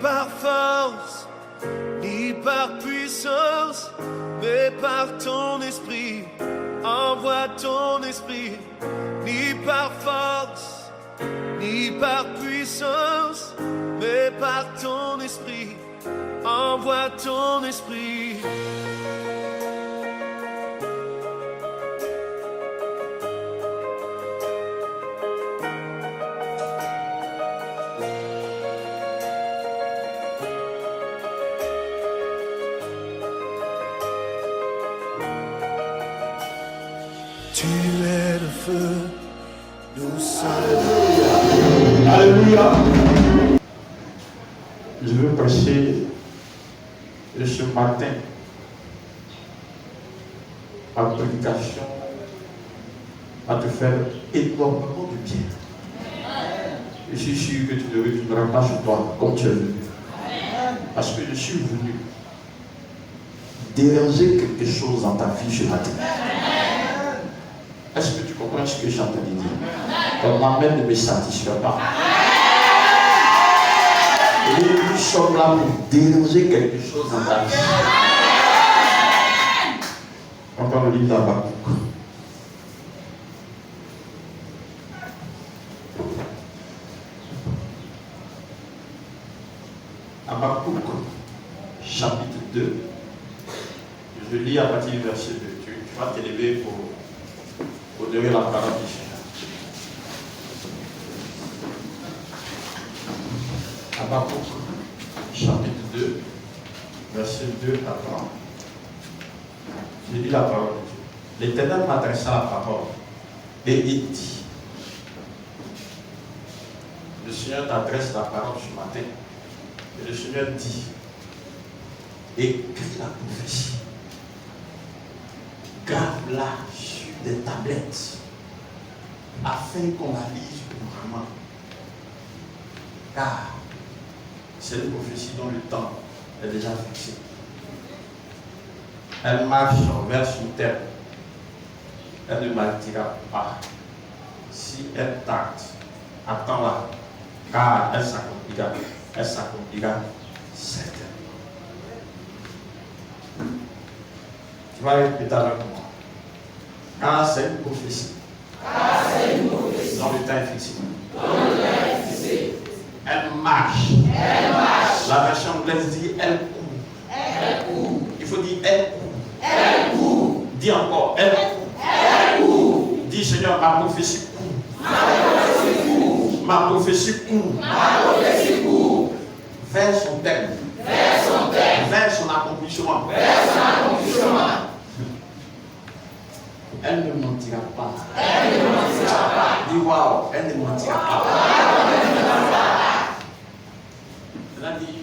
par force, ni par puissance, mais par ton esprit. Envoie ton esprit, ni par force, ni par puissance, mais par ton esprit. Envoie ton esprit. Tu es le feu, nous sommes. Alléluia. Je veux prêcher ce matin ma prédication va te faire énormément de bien. Je suis sûr que tu ne retourneras pas chez toi comme tu es venu. Parce que je suis venu déranger quelque chose dans ta vie ce matin. Est-ce que tu comprends ce que j'ai entendu dire? Ton amen ne me satisfait pas. Et nous sommes là pour déranger quelque chose dans ta vie. On parle le livre d'Habakkuk. Habakkuk, chapitre 2. Je lis à partir du verset 2. Tu vas t'élever pour donner la parole du Seigneur. Habakkuk, chapitre 2, verset 2 à 3. Je lis la parole de Dieu. L'Éternel m'adressa la parole et il dit, le Seigneur t'adresse la parole ce matin. Et le Seigneur dit, écris la prophétie, grave-la sur des tablettes, afin qu'on la lise couramment. Car c'est une prophétie dont le temps est déjà fixé. Elle marche vers son terme. Elle ne m'attira pas. Si elle tarde, attends-la, car elle s'accomplira. Elle s'accomplira certainement. Tu vas répéter avec moi. Car c'est une prophétie. Dans le temps est fixé. Elle marche. La version anglaise dit elle court. Il faut dire elle court. Dis encore elle court. Dis Seigneur, ma prophétie court. Ma prophétie court. Vers son terme. Vers son accomplissement. Elle ne mentira pas. Dis waouh, elle ne mentira pas. Elle a dit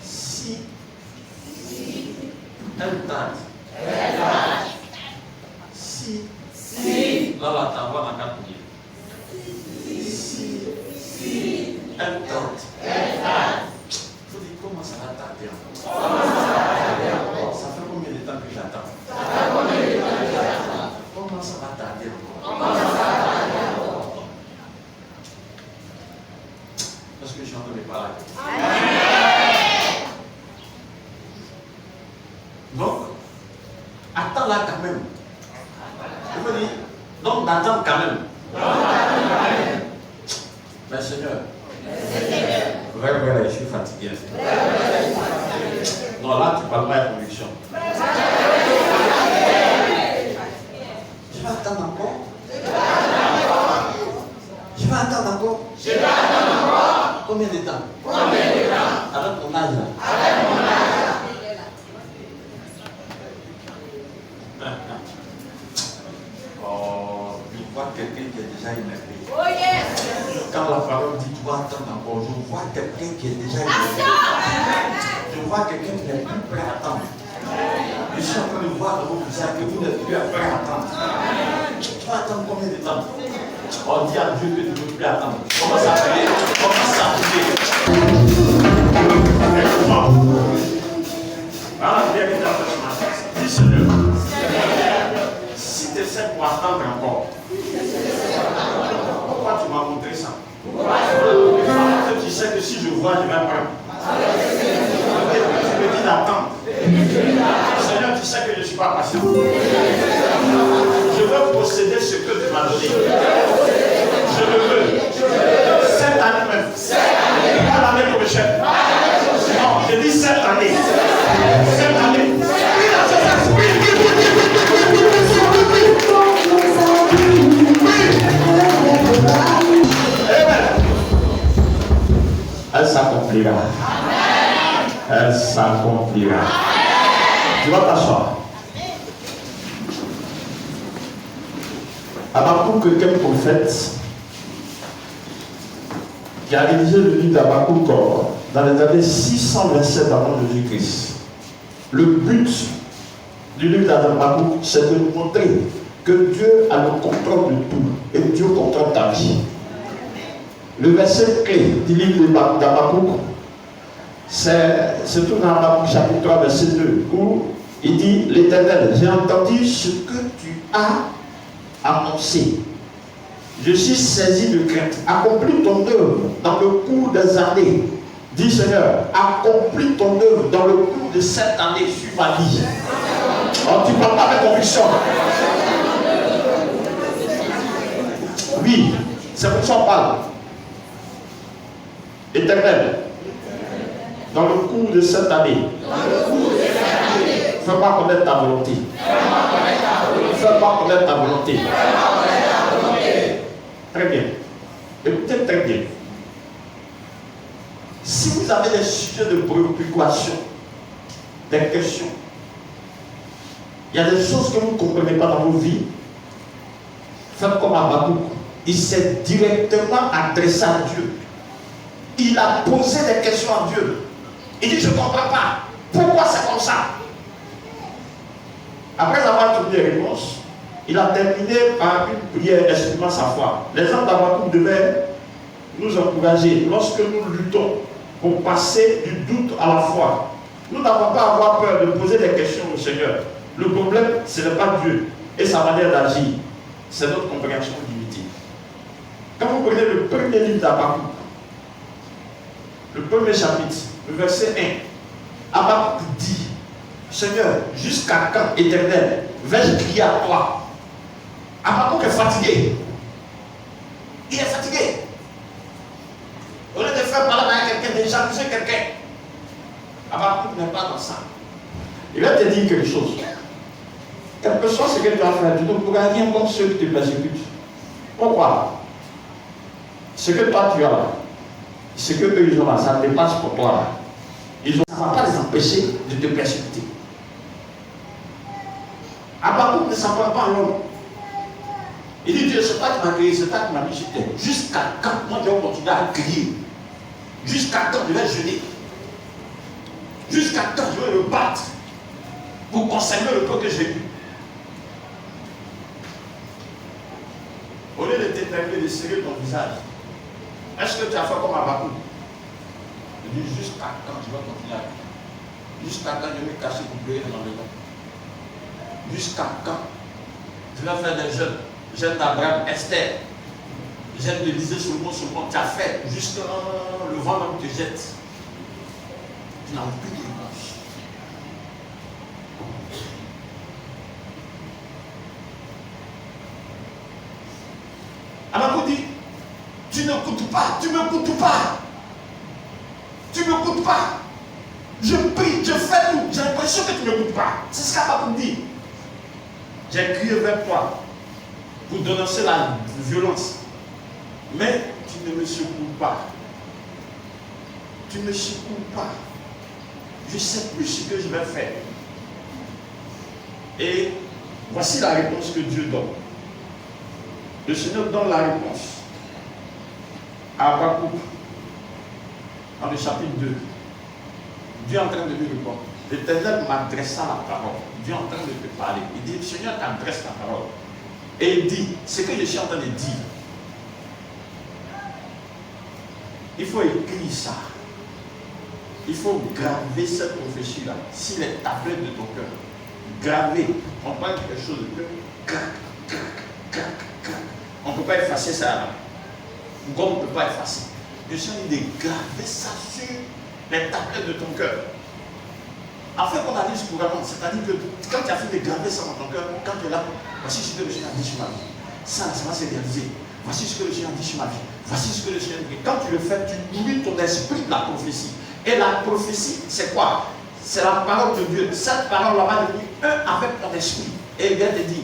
si elle tarde. Si là ta voix n'a qu'à courir. Si elle tarde. Il faut dire comment ça va tarder encore. Ça fait combien de temps que j'attends? Comment ça va tarder encore? Parce que je suis en train de parler. Donc, attends-la quand même. Je me dis, donc d'attendre quand même. Mais Seigneur, vrai, je suis fatigué. Non, là, tu parles pas de conviction. Je vais attendre encore. Je vais attendre encore. Combien de temps? Avec mon âge là. Oh, je vois quelqu'un qui est déjà énervé. Oh yes! Quand la parole dit tu vas attendre encore, je vois quelqu'un qui est déjà énervé. Je vois quelqu'un qui n'est plus prêt à attendre. Je suis en train de voir dans vos visages que vous n'êtes plus prêt à attendre. Tu vas attendre combien de temps? On dit à Dieu que tu ne veux plus attendre. Commence à prier. Commence à prier. Voilà, bien que tu as fait ce matin. Dis Seigneur, si tu essaies pour attendre encore, pourquoi tu m'as montré ça? Tu m'as montré si je vois, je vais prendre. Tu me dis d'attendre. Seigneur, tu sais que je ne suis pas patient. Je veux posséder ce que tu m'as donné. Je le veux. Cette année même. Pas l'année prochaine. Non, je dis cette année. Cette année. Elle s'accomplira. Elle s'accomplira. Tu vas t'asseoir. Habakkuk, quel prophète qui a rédigé le livre d'Habakkuk dans les années 627 avant Jésus-Christ. Le but du livre d'Habakkuk, c'est de montrer que Dieu a le contrôle de tout et Dieu contrôle ta vie. Le verset clé du livre d'Habakkuk, c'est tout dans Habakkuk chapitre 3, verset 2, où il dit: l'Éternel, j'ai entendu ce que tu as annoncé. Je suis saisi de crainte. Accomplis ton œuvre dans le cours des années. Dis Seigneur, accomplis ton œuvre dans le cours de cette année sur ma vie. Oh, tu ne parles pas avec conviction. Oui, c'est pour ça qu'on parle. Éternel, dans le cours de cette année, fais-moi connaître ta volonté. Fais-moi connaître ta volonté. Très bien. Écoutez très bien. Si vous avez des sujets de préoccupation, des questions, il y a des choses que vous ne comprenez pas dans vos vies, faites comme Habakkuk. Il s'est directement adressé à Dieu. Il a posé des questions à Dieu. Il dit: je ne comprends pas. Pourquoi c'est comme ça? Après avoir trouvé des réponses, il a terminé par une prière exprimant sa foi. Les gens d'Habakkuk devaient nous encourager lorsque nous luttons pour passer du doute à la foi. Nous n'avons pas à avoir peur de poser des questions au Seigneur. Le problème, ce n'est pas Dieu et sa manière d'agir, c'est notre compréhension limitée. Quand vous prenez le premier livre d'Habakkuk, le premier chapitre, le verset 1, Habakkuk dit: Seigneur, jusqu'à quand, Éternel, vais-je crier à toi? Habakkuk est fatigué. Il est fatigué. Au lieu de faire parler à quelqu'un, de jalouser quelqu'un, Habakkuk n'est pas dans ça. Il va te dire quelque chose. Quelque chose, ce que tu vas faire, tu ne pourras rien contre ceux qui te persécutent. Pourquoi? Ce que toi tu as là, ce que eux ils ont là, ça dépasse pour toi là. Ça ne va pas les empêcher de te persécuter. Habakkuk ne s'en prend pas à l'homme. Il dit: Dieu, c'est toi qui m'as créé, c'est toi qui m'as mis sur terre. Jusqu'à quand moi je vais continuer à crier? Jusqu'à quand je vais jeûner? Jusqu'à quand je vais me battre pour conserver le peu que j'ai eu? Au lieu de t'éterniser, de serrer ton visage, est-ce que tu as fait comme Habakkuk? Il dit: jusqu'à quand je vais continuer à crier? Jusqu'à quand je vais me cacher pour pleurer dans le temps? Jusqu'à quand je vais faire des jeûnes? Jeûne d'Abraham, Esther, jeûne de Lisée sur le mont, tu as fait jusqu'à le vent même te jette. Tu n'as plus de réponse. Habakkuk dit: tu n'écoutes pas, tu ne m'écoutes pas. Tu ne m'écoutes pas. Je prie, je fais tout. J'ai l'impression que tu ne m'écoutes pas. C'est ce qu'Habakkuk dit. J'ai crié vers toi pour dénoncer la violence. Mais tu ne me secoues pas. Tu ne me secoues pas. Je ne sais plus ce que je vais faire. Et voici la réponse que Dieu donne. Le Seigneur donne la réponse à Habakkuk dans le chapitre 2. Dieu est en train de lui répondre. L'Éternel m'adressa la parole. Dieu est en train de te parler. Il dit: Seigneur t'adresse la parole. Et il dit ce que je suis en train de dire. Il faut écrire ça. Il faut graver cette prophétie-là sur les tablettes de ton cœur. Graver. On parle de quelque chose de crac, crac, crac, crac. On ne peut pas effacer ça là. Comme on ne peut pas effacer. Je suis en train de graver ça sur les tablettes de ton cœur. Afin qu'on arrive ce programme, c'est-à-dire que quand tu as fait de graver ça dans ton cœur, quand tu es là, voici ce que le Seigneur a dit sur ma vie. Ça va se réaliser. Voici ce que le Seigneur a dit sur ma vie. Voici ce que le Seigneur a dit. Quand tu le fais, tu nourris ton esprit de la prophétie. Et la prophétie, c'est quoi? C'est la parole de Dieu. Cette parole-là va devenir un avec ton esprit. Et il vient te dire,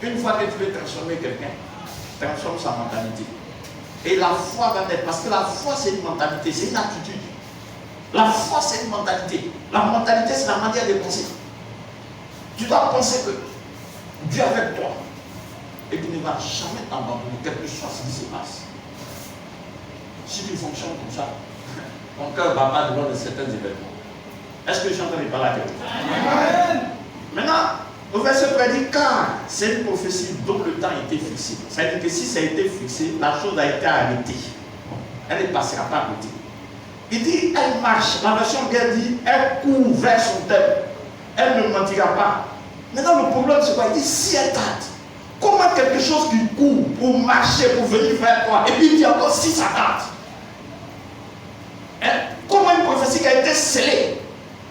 une fois que tu veux transformer quelqu'un, transforme sa mentalité. Et la foi va naître. Parce que la foi, c'est une mentalité, c'est une attitude. La foi, c'est une mentalité. La mentalité, c'est la manière de penser. Tu dois penser que Dieu est avec toi. Et tu ne vas jamais t'abandonner, quel que soit ce qui se passe. Si tu fonctionnes comme ça, ton cœur ne va pas devant de certains événements. Est-ce que je suis en train de parler à quelqu'un? Maintenant, au verset 3 dit, car c'est une prophétie dont le temps a été fixé. Ça veut dire que si ça a été fixé, la chose a été arrêtée. Elle ne passera pas à côté. Il dit, elle marche. La version bien dit, elle court vers son thème. Elle ne mentira pas. Maintenant, le problème, c'est quoi? Il dit, si elle tarde, comment quelque chose qui court pour marcher, pour venir vers toi, et puis il dit encore, si ça tarde. Hein? Comment une prophétie qui a été scellée?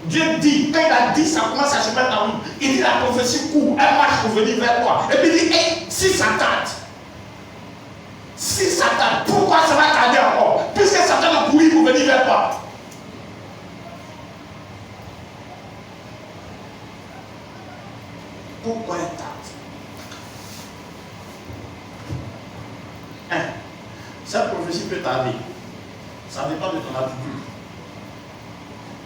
Dieu dit, quand il a dit, ça commence à se mettre en route. Il dit, la prophétie court, elle marche pour venir vers toi. Et puis il dit, hey, si ça tarde. Si ça tarde, pourquoi ça va tarder encore? Puisque Satan a couru pour venir vers toi. Pourquoi elle tarde? Hein? Cette prophétie peut tarder. Ça dépend de ton attitude.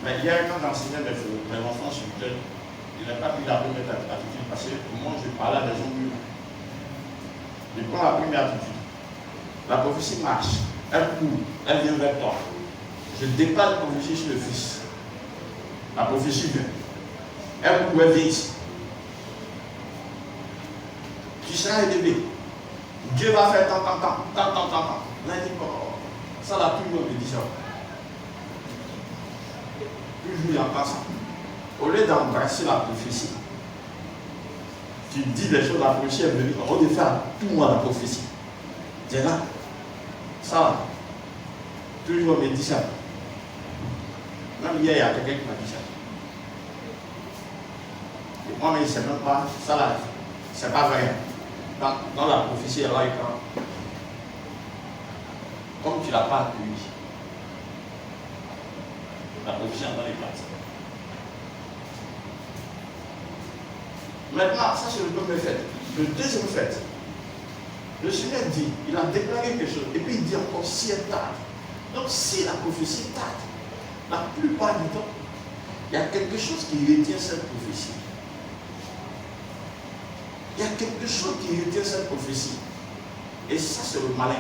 Mais hier, quand j'enseignais mes enfants sur le thème, il n'a pas pris la première attitude parce que moi, je parlais à des gens mûrs. Je prends la première attitude. La prophétie marche, elle court, elle vient vers toi. Je déclare la prophétie sur le Fils. La prophétie vient. Elle court, elle vient ici. Tu seras élevé. Dieu va faire tant. Là, il dit, oh, ça l'a toujours dit ça. Toujours il entend ça. Au lieu d'embrasser la prophétie, tu dis des choses, la prophétie est venue. On va faire tout moi la prophétie. Tu es là. Ça, toujours on me dit ça. Même hier, il y a quelqu'un qui m'a dit ça. Et moi, mais il ne sait même pas, ça là, c'est pas vrai. Dans la prophétie, elle a écran. Comme tu ne l'as pas accueilli, la prophétie est dans les places. Maintenant, ça c'est le premier fait. Le deuxième fait, le Seigneur dit, il a déclaré quelque chose, et puis il dit encore si elle tarde. Donc si la prophétie tarde, la plupart du temps, il y a quelque chose qui retient cette prophétie. Il y a quelque chose qui retient cette prophétie. Et ça, c'est le malin.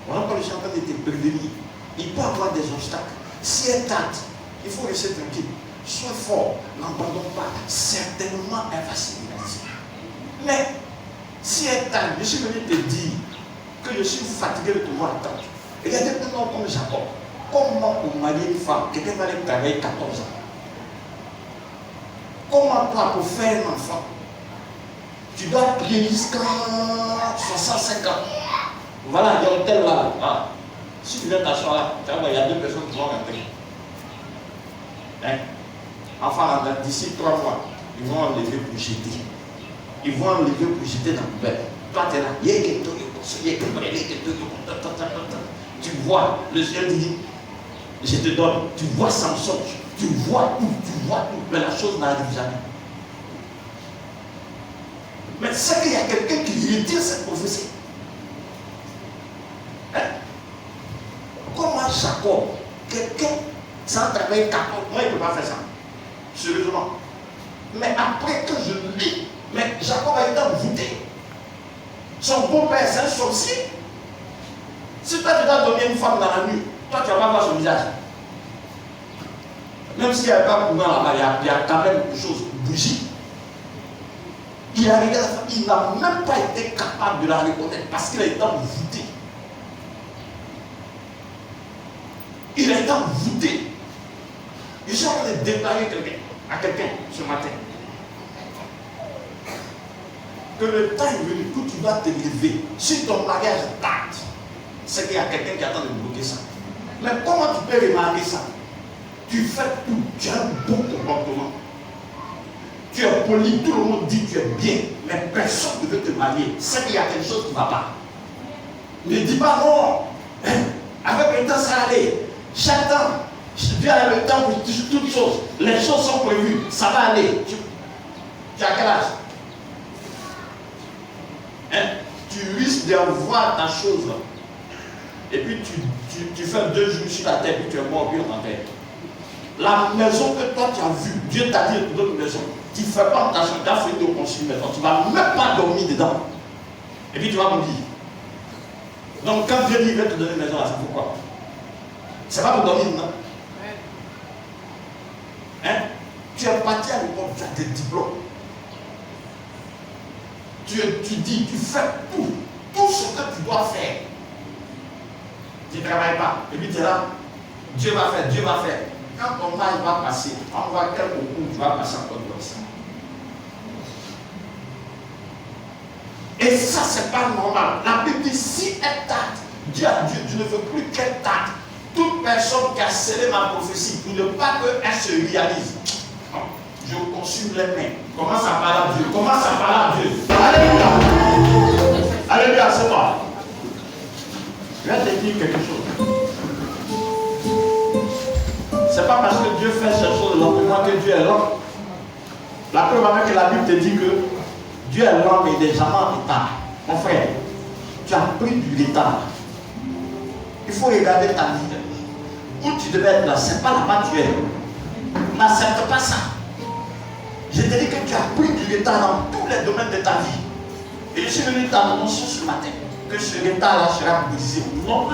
Voilà quand je suis en train de te prévenir. Il peut y avoir des obstacles. Si elle tarde, il faut rester tranquille. Sois fort, n'abandonne pas. Certainement, elle va se réaliser. Mais, si elle tarde, je suis venu te dire que je suis fatigué de te voir attendre. Et il y a des gens comme Jacob. Comment pour marier une femme, quelqu'un va aller travailler 14 ans? Comment toi, pour faire un enfant, tu dois prier jusqu'à 65 ans. Voilà, il y a un tel là. Ah. Si tu viens t'asseoir là, tu vois, il y a deux personnes qui vont rentrer. Hein? Enfin, d'ici 3 mois, ils vont enlever pour jeter. Ils vont enlever pour jeter dans la poubelle. Toi, tu es là. Tu vois, le Seigneur dit, je te donne. Tu vois Samson, tu vois tout, mais la chose n'arrive jamais. Mais c'est qu'il y a quelqu'un qui retire cette prophétie. Hein? Comment Jacob, quelqu'un sans travailler 14 mois, il ne peut pas faire ça. Sérieusement. Mais après que je lis, mais Jacob a été envoûté. Son beau-père, c'est un sorcier. Si toi tu dois donner une femme dans la nuit, toi tu ne vas pas voir son visage. Même s'il n'y a pas de là-bas, il y a quand même quelque chose, bougie. Il a regardé la femme, il n'a même pas été capable de la reconnaître parce qu'il a été envoûté. Il a été envoûté. Je suis en train de déclarer à quelqu'un ce matin que le temps est venu où tu dois te lever. Si ton mariage tarde, c'est qu'il y a quelqu'un qui attend de bloquer ça. Mais comment tu peux remarquer ça? Tu fais tout, tu as un bon comportement. Tu es poli, tout le monde dit que tu es bien, mais personne ne veut te marier. C'est qu'il y a quelque chose qui ne va pas. Ne dis pas non. Avec le temps, ça va aller. Chaque temps, Dieu a le temps pour toutes choses. Les choses sont prévues, ça va aller. Tu as quel âge? Tu risques d'avoir ta chose là. Et puis tu fais 2 jours sur la terre, puis tu es mort, puis on t'enterre. La maison que toi tu as vue, Dieu t'a dit de donner une maison. Tu ne fais pas ta chambre, tu as fait de construire une maison. Tu ne vas même pas dormir dedans. Et puis tu vas mourir. Donc quand Dieu dit qu'il va te donner une maison, c'est pourquoi? C'est pas pour dormir, non? Tu es parti à l'école, tu as des diplômes. Tu dis, tu fais tout ce que tu dois faire. Tu ne travailles pas. Et puis tu es là, Dieu va faire, Dieu va faire. Quand ton âge va passer, on voit quel concours tu vas passer encore comme ça. Et ça, c'est pas normal. La Bible dit, si elle tâte, Dieu ne veut plus qu'elle tâte. Toute personne qui a scellé ma prophétie, pour ne pas qu'elle se réalise. Non, je consume les mains. Commence à parler à Dieu. Commence à parler à Dieu. Alléluia. Alléluia, c'est moi. Je vais te dire quelque chose. C'est pas parce que Dieu fait ces choses lentement que Dieu est lent. La preuve avec que la Bible te dit que Dieu est lent mais déjà en retard. Mon frère, tu as pris du retard. Il faut regarder ta vie. Où tu devais être là, c'est pas là-bas que tu es. N'accepte pas ça. Je te dis que tu as pris du retard dans tous les domaines de ta vie. Et je suis venu t'annoncer ce matin que ce retard-là sera brisé. Non.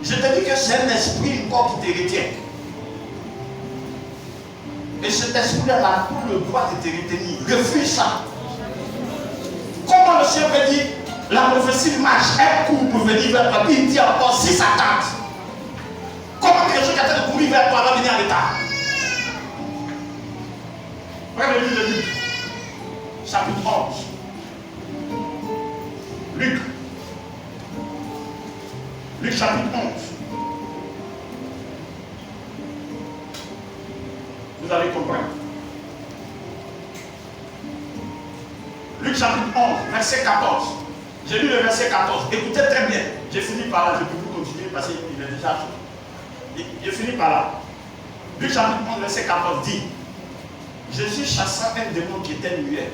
Je te dis que c'est un esprit encore qui te retient. Et cet esprit-là a tout le droit de te retenir. Refuse ça. Comment le Seigneur peut dire, la prophétie marche, elle court pour venir vers toi, puis il dit encore si ça tente. Comment quelque chose qui a train de courir vers toi va venir en retard? Regardez le livre de Luc, chapitre 11. Luc chapitre 11. Vous allez comprendre. Luc chapitre 11, verset 14. J'ai lu le verset 14. Écoutez très bien. J'ai fini par là. Je ne peux plus continuer parce qu'il est déjà chaud. J'ai fini par là. Luc chapitre 11, verset 14 dit: Jésus chassa un démon qui était muet.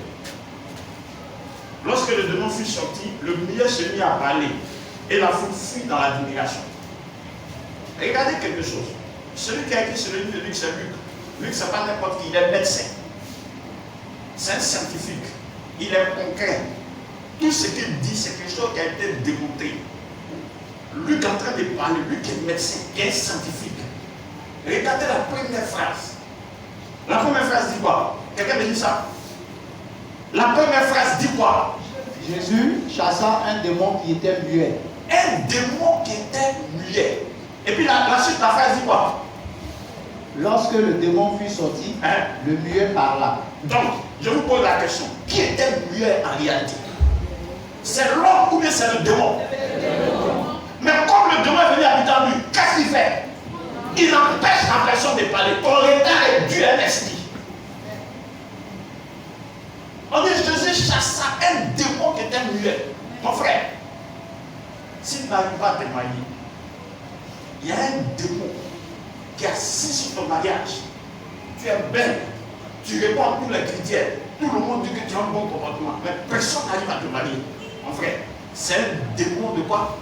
Lorsque le démon fut sorti, le muet se mit à parler et la foule fuit dans l'admiration. Regardez quelque chose. Celui qui a écrit sur le livre de Luc, c'est Luc. Luc, ce n'est pas n'importe qui, il est médecin. C'est un scientifique. Il est concret. Tout ce qu'il dit, c'est quelque chose qui a été démontré. Luc est en train de parler, Luc est médecin, il est scientifique. Regardez la première phrase. La première phrase dit quoi? Quelqu'un me dit ça? La première phrase dit quoi? Jésus chassa un démon qui était muet. Un démon qui était muet. Et puis la suite, la phrase dit quoi? Lorsque le démon fut sorti, le muet parla. Donc, je vous pose la question. Qui était muet en réalité? C'est l'homme ou bien c'est le démon? Mais comme le démon est venu habiter en lui, qu'est-ce qu'il fait? Il empêche la personne de parler. Ton retard est dû à un esprit. On dit Jésus chassa un démon qui était muet. Mon frère, s'il n'arrive pas à te marier, il y a un démon qui est assis sur ton mariage. Tu es belle, tu réponds à tous les critères. Tout le monde dit que tu as un bon comportement, mais personne n'arrive à te marier. Mon frère, c'est un démon de quoi?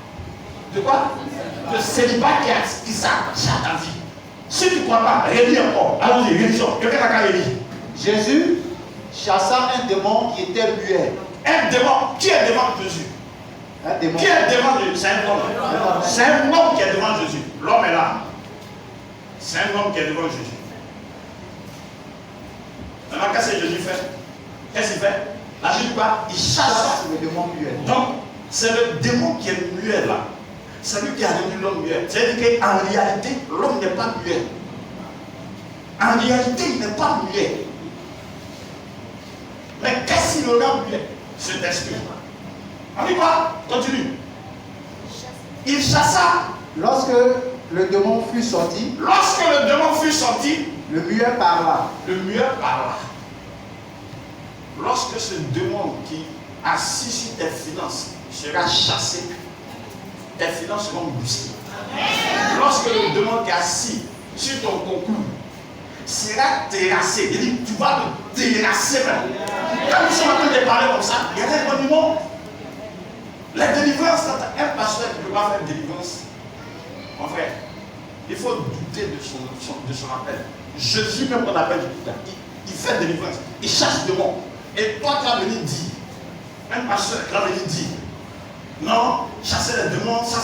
De quoi? De célibat qui s'attache à ta vie. Si tu ne crois pas, relis encore. Allons-y, relisons. Quelqu'un n'a qu'à relire. Jésus chassa un démon qui était muet. Un démon. Qui est devant Jésus? Un démon. Qui est devant Jésus? C'est un homme. C'est un homme qui est devant Jésus. L'homme est là. C'est un homme qui est devant Jésus. Maintenant, qu'est-ce que Jésus fait? Qu'est-ce qu'il fait? La Bible quoi? Il chasse le démon muet. Donc, c'est le démon qui est muet là. C'est lui qui a rendu l'homme muet. C'est-à-dire qu'en réalité, l'homme n'est pas muet. En réalité, il n'est pas muet. Mais qu'est-ce qu'il le rend muet? cet esprit. On dit quoi? Continue. Il chassa. Lorsque le démon fut sorti, Lorsque le démon fut sorti, le muet parla. le muet parla. Lorsque ce démon qui assis sur tes finances sera chassé, tes finances seront boostées. Lorsque le démon qui est assis sur ton concours sera terrassé, il dit tu vas te terrasser même. Quand nous sommes en train de parler comme ça, il y a des monuments. La délivrance, un pasteur qui ne peut pas faire délivrance, mon frère, il faut douter de son appel. Jésus, même qu'on appelle, il fait délivrance, il chasse le démon. Et toi, tu vas venir dire, un pasteur qui va venir dire, non, chasser les démons, ça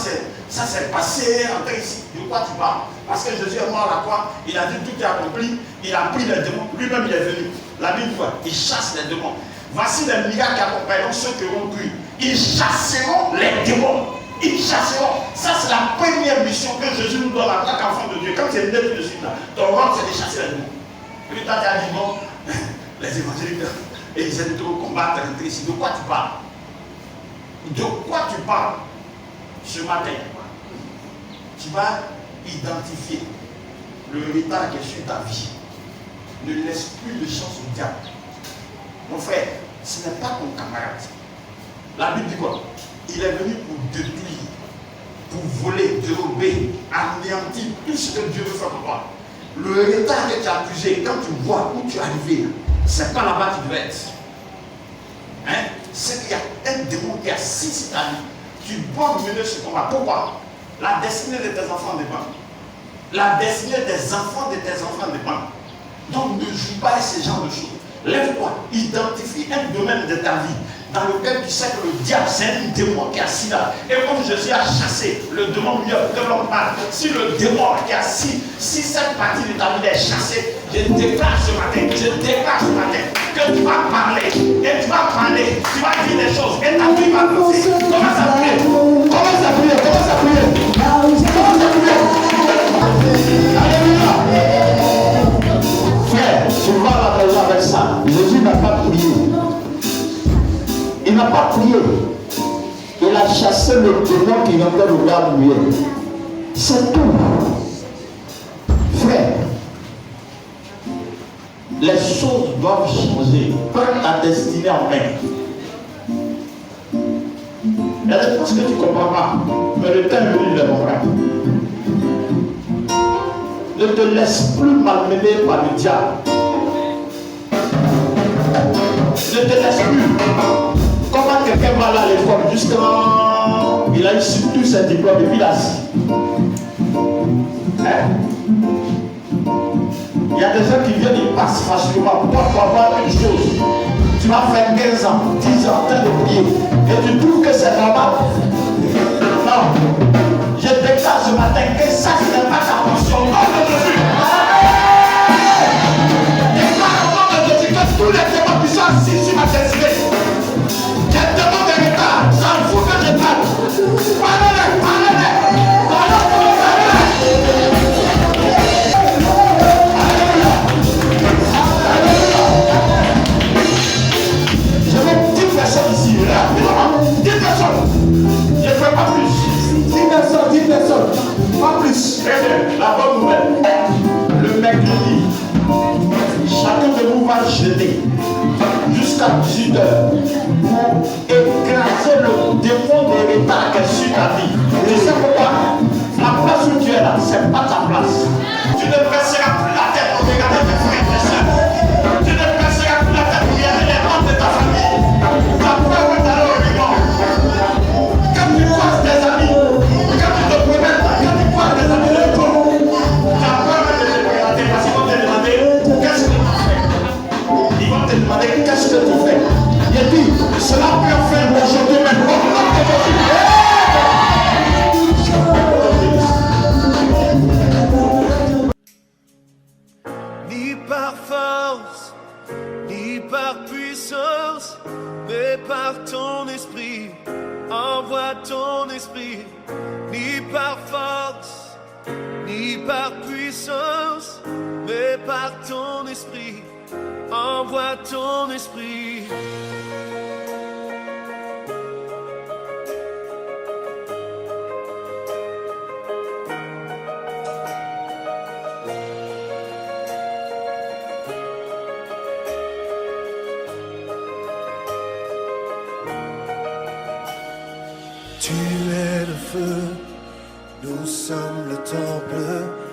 c'est passé, entrer ici. De quoi tu parles? Parce que Jésus est mort à la croix, il a dit tout est accompli, il a pris les démons, lui-même il est venu. La Bible dit, il chasse les démons. Voici les miracles qui accompagneront ceux qui auront cru. Ils chasseront les démons. Ils chasseront. Ça, c'est la première mission que Jésus nous donne en tant qu'enfant de Dieu. Quand tu es né tout de suite, là, ton rôle, c'est de chasser les démons. Et puis, toi, tu as dit, bon, les évangéliques, et ils aiment trop combattre, rentrer ici. De quoi tu parles? De quoi tu parles ce matin? Tu vas identifier le retard qui est sur ta vie. Ne laisse plus de chance au diable. Mon frère, ce n'est pas ton camarade. La Bible dit quoi? Il est venu pour détruire, pour voler, dérober, anéantir tout ce que Dieu veut faire pour toi. Le retard que tu as accusé, quand tu vois où tu es arrivé, c'est pas là-bas que tu devais être. Hein? C'est qu'il y a un démon qui est assis sur ta vie. Tu dois mener ce combat. Pourquoi? La destinée de tes enfants dépend. La destinée des enfants de tes enfants dépend. Donc ne joue pas avec ce genre de choses. Lève-toi, identifie un domaine de ta vie dans lequel tu sais que le diable, c'est un démon qui est assis là. Et comme Jésus a chassé le démon mieux que l'homme parle, si le démon qui est assis, si cette partie de ta vie est chassée, je déclare ce matin que tu vas parler, et tu vas parler, tu vas dire des choses, et ta vie va passer. Commence à prier, commence à prier, commence à prier, commence à prier. Alléluia. Frère, tu vas à la maison avec ça. Jésus n'a pas prié. Il n'a pas prié. Il a chassé le démon qui rendait le gars muet. C'est tout. Frère, les choses doivent changer. Prends ta destinée en main. Il y a des choses que tu ne comprends pas. Mais le temps est venu de les comprendre. Ne te laisse plus malmener par le diable. Ne te laisse plus. Comment quelqu'un va aller à l'école jusqu'à... Il a eu tous ses diplômes et puis il a assis. Hein? Il y a des gens qui viennent, ils passent facilement. Pour avoir une chose, tu vas faire 15 ans, 10 ans en train de prier. Et tu trouves que c'est normal? Non. Je déclare ce matin que ça, ce n'est pas ta portion. Au nom de Jésus. Déclare au nom de Jésus que tous les démons qui sont assis sur ma destinée, les démons de retard, s'en fout que je parle. Parlez-les, parlez-les. Je veux 10 personnes ici, rapidement. 10 personnes. Je ne fais pas plus. 10 personnes, pas plus. Très bien, la bonne nouvelle. Le mercredi, chacun de vous va jeûner jusqu'à 18h pour écraser le démon de retard qui est sur ta vie. Tu sais pourquoi? La place où tu es là, c'est pas ta place. Tu ne baisseras plus la tête pour regarder tes frères et tes soeurs. Tu ne baisseras plus la tête pour regarder les membres de ta famille. Ta peur est allée au vivant. Quand tu croises tes amis, quand tu te promènes, quand tu croises tes amis de toi, tu as peur de te présenter parce qu'ils vont te demander qu'est-ce que tu fais. Ils vont te demander qu'est-ce que tu fais. Et puis, cela peut faire aujourd'hui même. Ni par force, ni par puissance, mais par ton esprit. Envoie ton esprit, ni par force, ni par puissance, mais par ton esprit. Envoie ton esprit. Tu es le feu, nous sommes le temple.